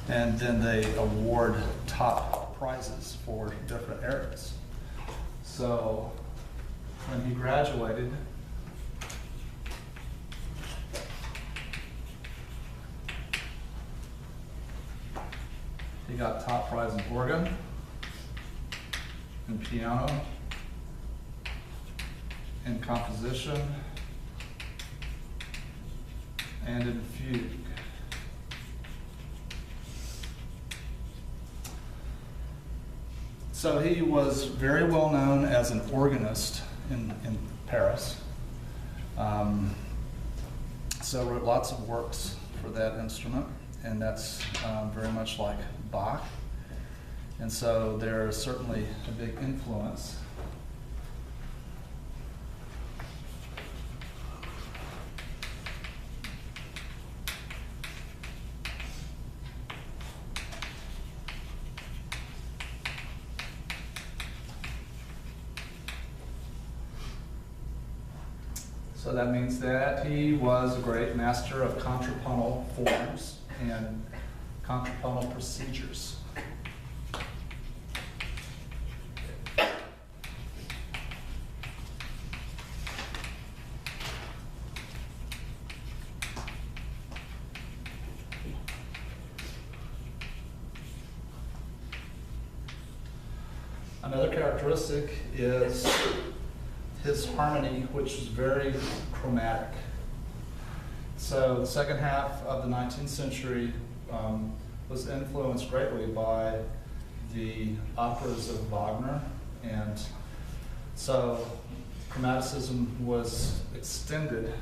And then they award top prizes for different areas. So when he graduated, he got top prize in organ, in piano, in composition, and in fugue. So he was very well known as an organist in Paris. So wrote lots of works for that instrument, and that's very much like Bach. And so there's certainly a big influence. So that means that he was a great master of contrapuntal forms and contrapuntal procedures. Another characteristic is his harmony, which is very chromatic. So the second half of the 19th century was influenced greatly by the operas of Wagner, and so chromaticism was extended.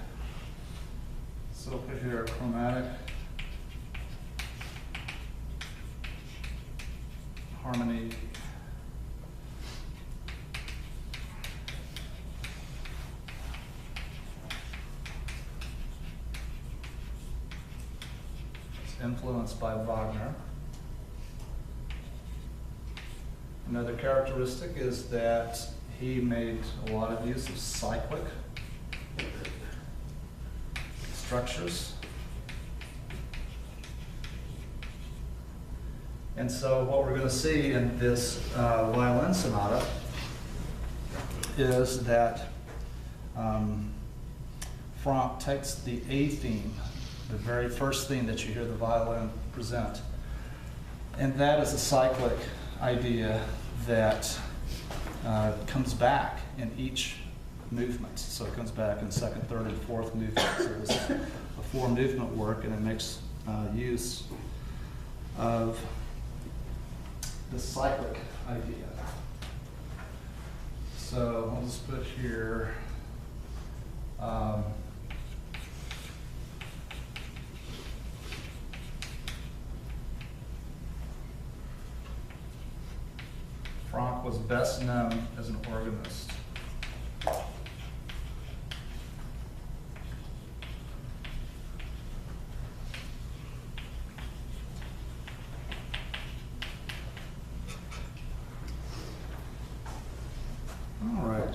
So we'll put here chromatic harmony. Influenced by Wagner. Another characteristic is that he made a lot of use of cyclic structures. And so what we're going to see in this violin sonata is that Franck takes the A theme, the very first theme that you hear the violin present. And that is a cyclic idea that comes back in each movement. So it comes back in second, third, and fourth movement. So it's a four-movement work, and it makes use of the cyclic idea. So I'll just put here Franck was best known as an organist. All right.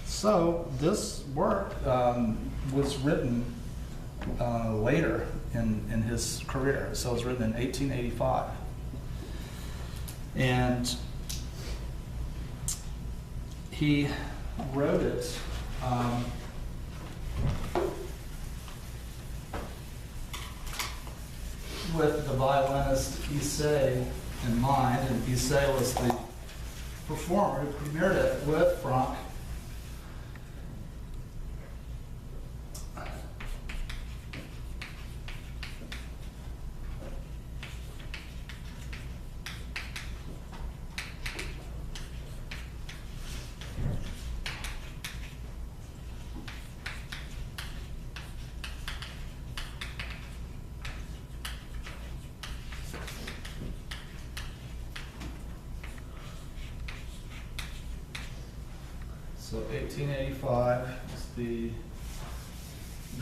So this work was written later in his career. So it was written in 1885. And he wrote it with the violinist Issei in mind, and Issei was the performer who premiered it with Franck. So 1885 is the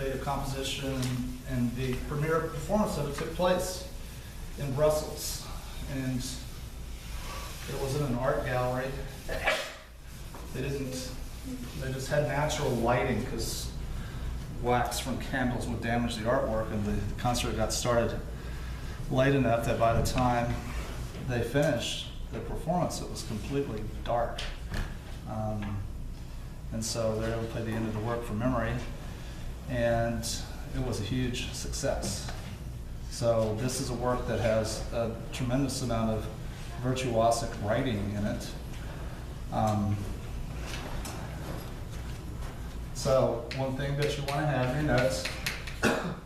date of composition, and the premiere performance of it took place in Brussels. And it was in an art gallery. They just had natural lighting because wax from candles would damage the artwork, and the concert got started late enough that by the time they finished the performance, it was completely dark. And so they were able to play the end of the work from memory, and it was a huge success. So this is a work that has a tremendous amount of virtuosic writing in it. So one thing that you want to have in your notes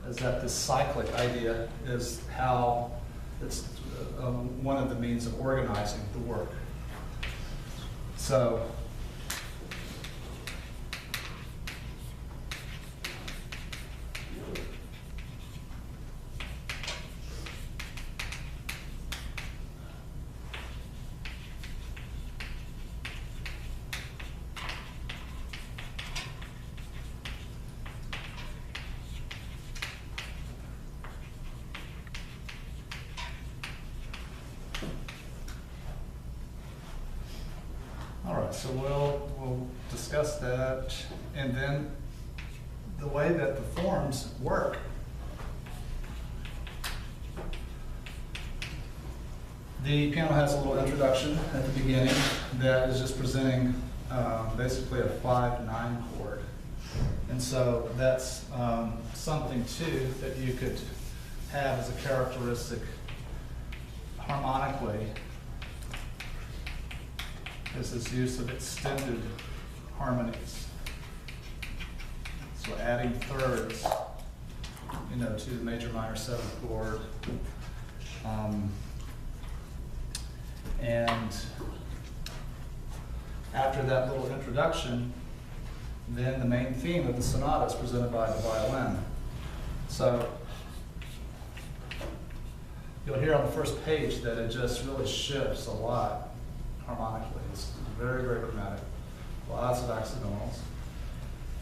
is that this cyclic idea is how it's one of the means of organizing the work. So so we'll discuss that, and then the way that the forms work. The piano has a little introduction at the beginning that is just presenting basically a 5/9 chord, and so that's something too that you could have as a characteristic harmonically. Is this use of extended harmonies. So adding thirds, to the major minor 7th chord. And after that little introduction, then the main theme of the sonata is presented by the violin. So you'll hear on the first page that it just really shifts a lot harmonically. It's very, very chromatic, lots of accidentals.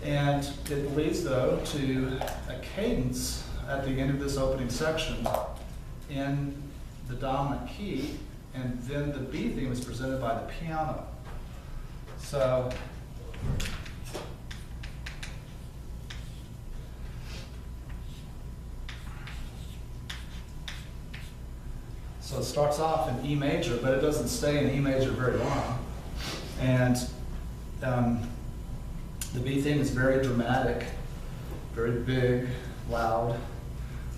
And it leads, though, to a cadence at the end of this opening section in the dominant key, and then the B theme is presented by the piano. So it starts off in E major, but it doesn't stay in E major very long. And the B theme is very dramatic, very big, loud.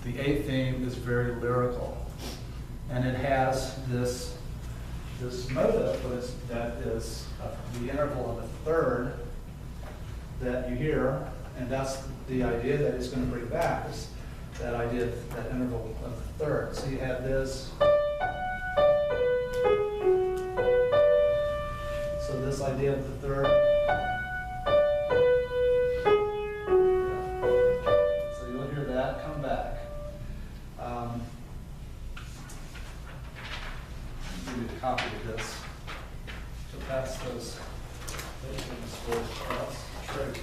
The A theme is very lyrical. And it has this motive that is the interval of a third that you hear, and that's the idea that it's going to bring back, is that idea, that interval of the third. So you have this. So this idea of the third. So you'll hear that come back. Give you a copy of this. So pass those things for us. Trade.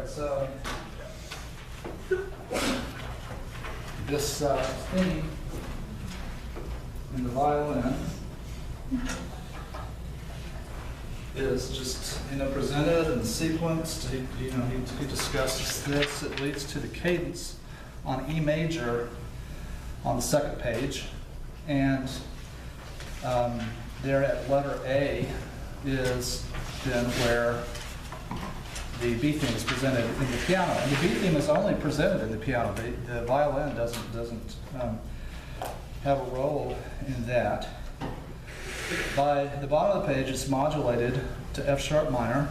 So this theme in the violin is just presented and sequenced. He discusses this. It leads to the cadence on E major on the second page, and there at letter A is then where the B theme is presented in the piano, and the B theme is only presented in the piano. The violin doesn't have a role in that. By the bottom of the page, it's modulated to F sharp minor,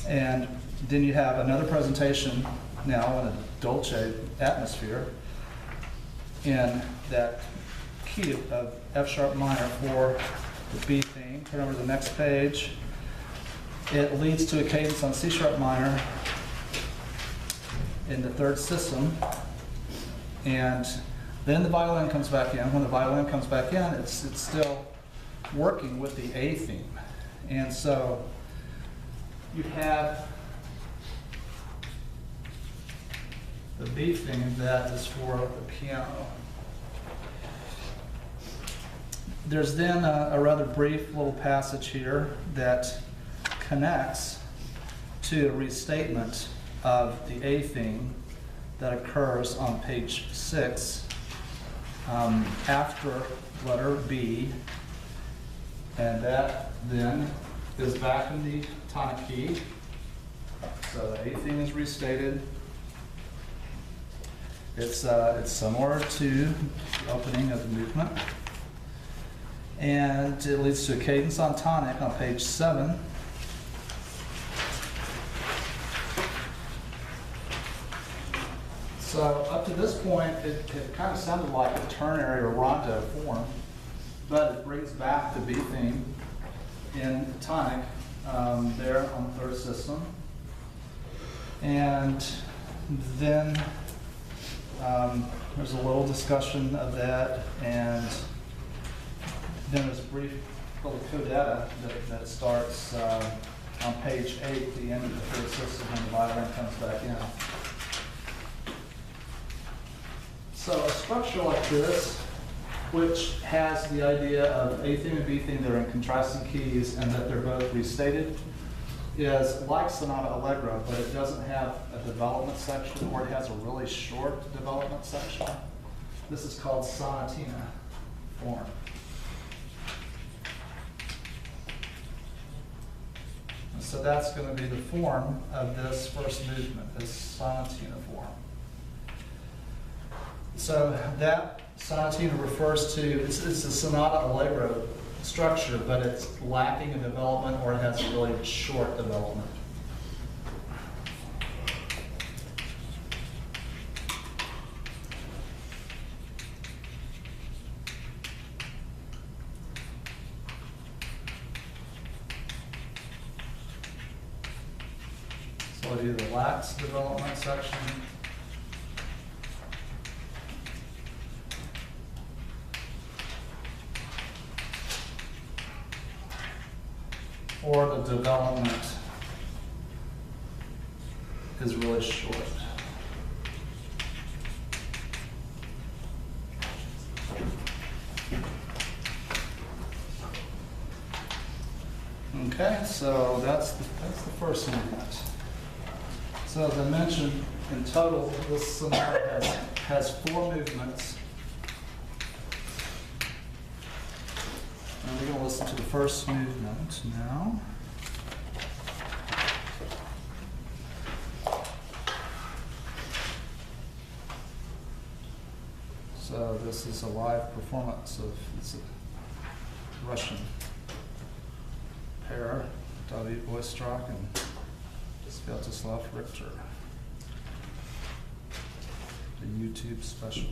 and then you have another presentation now in a dolce atmosphere in that key of F sharp minor for the B theme. Turn over to the next page. It leads to a cadence on C sharp minor in the third system, and then the violin comes back in. When the violin comes back in, it's still working with the A theme. And so you have the B theme that is for the piano. There's then a rather brief little passage here that connects to a restatement of the A theme that occurs on page 6 after letter B, and that then is back in the tonic key. So the A theme is restated. It's similar to the opening of the movement, and it leads to a cadence on tonic on page 7. So up to this point, it kind of sounded like a ternary or rondo form, but it brings back the B theme in tonic there on the third system. And then there's a little discussion of that, and then there's a brief little codetta that starts on page 8, the end of the third system, when the violin comes back in. So a structure like this, which has the idea of A theme and B theme that are in contrasting keys and that they're both restated, is like Sonata Allegro, but it doesn't have a development section, or it has a really short development section. This is called sonatina form. And so that's going to be the form of this first movement, this sonatina form. So that sonatina refers to, it's a Sonata Allegro structure, but it's lacking in development, or it has a really short development. So it either lacks development section, or the development is really short. Okay, so that's the first movement. So as I mentioned, in total, this sonata has 4 movements. And we're going to listen to the first movement now. So this is a live performance of, it's a Russian pair, David Oistrakh and Sviatoslav Richter. The YouTube special.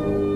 you.